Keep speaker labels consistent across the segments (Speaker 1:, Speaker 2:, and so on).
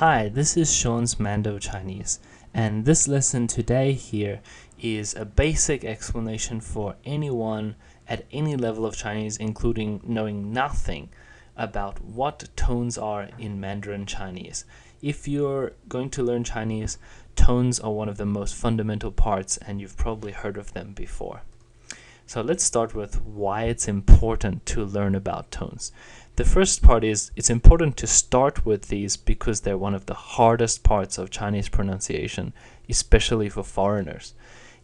Speaker 1: Hi, this is Sean's Mandarin Chinese, and this lesson today here is a basic explanation for anyone at any level of Chinese, including knowing nothing about what tones are in Mandarin Chinese. If you're going to learn Chinese, tones are one of the most fundamental parts, and you've probably heard of them before. So let's start with why it's important to learn about tones. The first part is it's important to start with these because they're one of the hardest parts of Chinese pronunciation, especially for foreigners.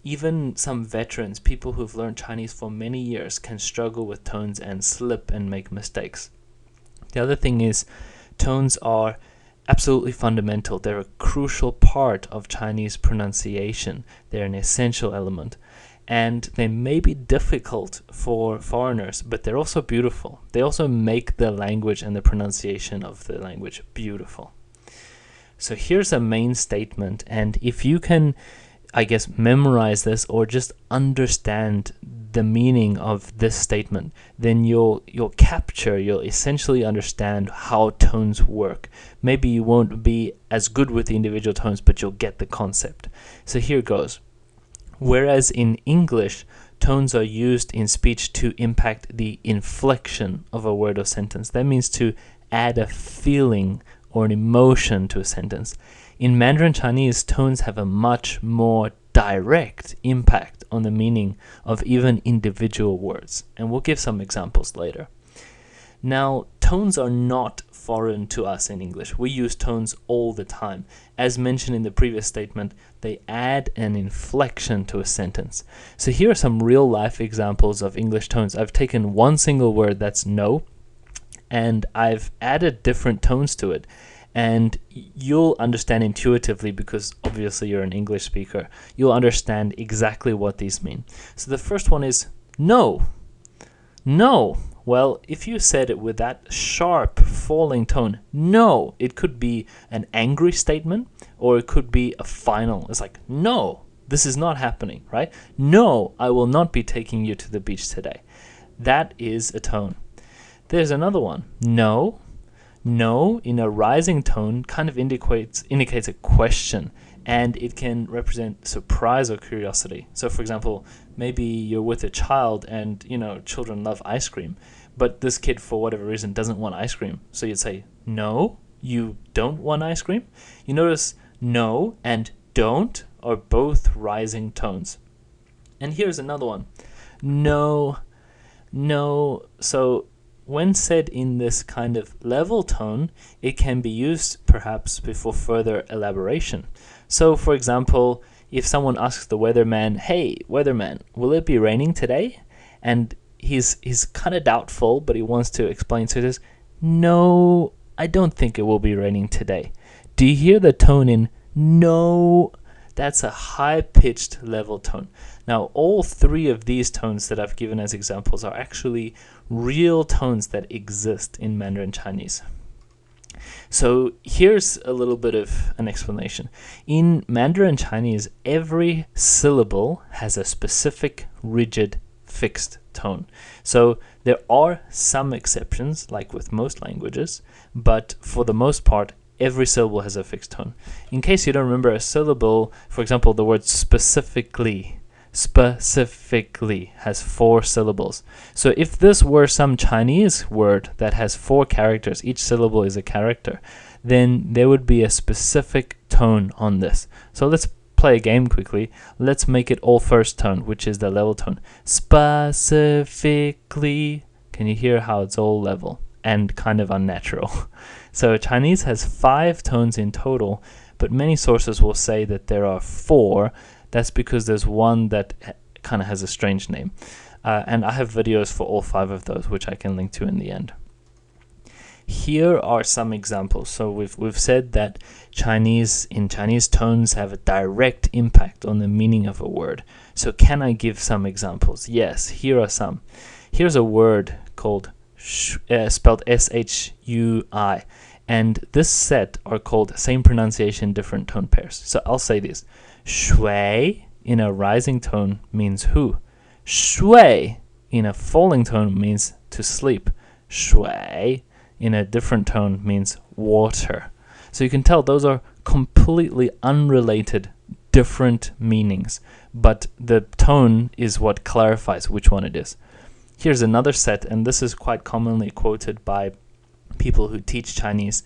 Speaker 1: Even some veterans, people who've learned Chinese for many years, can struggle with tones and slip and make mistakes. The other thing is tones are absolutely fundamental. They're a crucial part of Chinese pronunciation. They're an essential element. And they may be difficult for foreigners, but they're also beautiful. They also make the language and the pronunciation of the language beautiful. So here's a main statement, and if you can, memorize this or just understand the meaning of this statement, then you'll essentially understand how tones work. Maybe you won't be as good with the individual tones, but you'll get the concept. So here goes. Whereas in English, tones are used in speech to impact the inflection of a word or sentence. That means to add a feeling or an emotion to a sentence. In Mandarin Chinese, tones have a much more direct impact on the meaning of even individual words. And we'll give some examples later. Now, tones are not foreign to us in English. We use tones all the time. As mentioned in the previous statement, they add an inflection to a sentence. So here are some real-life examples of English tones. I've taken one single word, that's no, and I've added different tones to it. And you'll understand intuitively, because obviously you're an English speaker, you'll understand exactly what these mean. So the first one is no. No. Well, if you said it with that sharp falling tone, no, it could be an angry statement or it could be a final. It's like, no, this is not happening, right? No, I will not be taking you to the beach today. That is a tone. There's another one. No. No, in a rising tone, kind of indicates a question, and it can represent surprise or curiosity. So for example, maybe you're with a child and, children love ice cream, but this kid, for whatever reason, doesn't want ice cream. So you'd say, no, you don't want ice cream? You notice no and don't are both rising tones. And here's another one. No. So when said in this kind of level tone, it can be used perhaps before further elaboration. So for example, if someone asks the weatherman, hey, weatherman, will it be raining today? And he's kind of doubtful, but he wants to explain. So he says, no, I don't think it will be raining today. Do you hear the tone in no? That's a high-pitched level tone. Now, all three of these tones that I've given as examples are actually real tones that exist in Mandarin Chinese. So here's a little bit of an explanation. In Mandarin Chinese, every syllable has a specific, rigid, fixed tone. So there are some exceptions, like with most languages, but for the most part, every syllable has a fixed tone. In case you don't remember a syllable, for example, the word specifically has 4 syllables. So if this were some Chinese word that has 4 characters, each syllable is a character, then there would be a specific tone on this. So let's play a game quickly. Let's make it all first tone, which is the level tone. Specifically. Can you hear how it's all level and kind of unnatural? So Chinese has 5 tones in total, but many sources will say that there are 4. That's because there's one that kind of has a strange name. And I have videos for all 5 of those, which I can link to in the end. Here are some examples. So we've said that Chinese tones have a direct impact on the meaning of a word. So can I give some examples? Yes, here are some. Here's a word called spelled S-H-U-I. And this set are called same pronunciation, different tone pairs. So I'll say this. Shui in a rising tone means who. Shui in a falling tone means to sleep. Shui in a different tone means water. So you can tell those are completely unrelated, different meanings, but the tone is what clarifies which one it is. Here's another set, and this is quite commonly quoted by people who teach Chinese,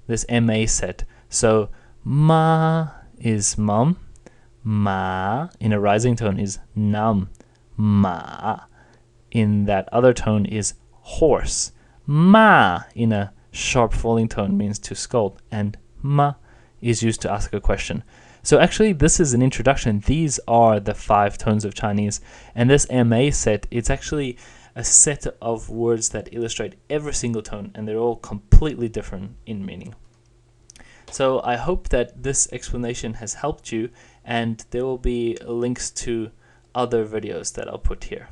Speaker 1: this MA set. So ma is mom, ma in a rising tone is nam, ma in that other tone is horse, ma in a sharp falling tone means to scold, and ma is used to ask a question. So actually this is an introduction. These are the 5 tones of Chinese, and this MA set, it's actually a set of words that illustrate every single tone, and they're all completely different in meaning. So I hope that this explanation has helped you, and there will be links to other videos that I'll put here.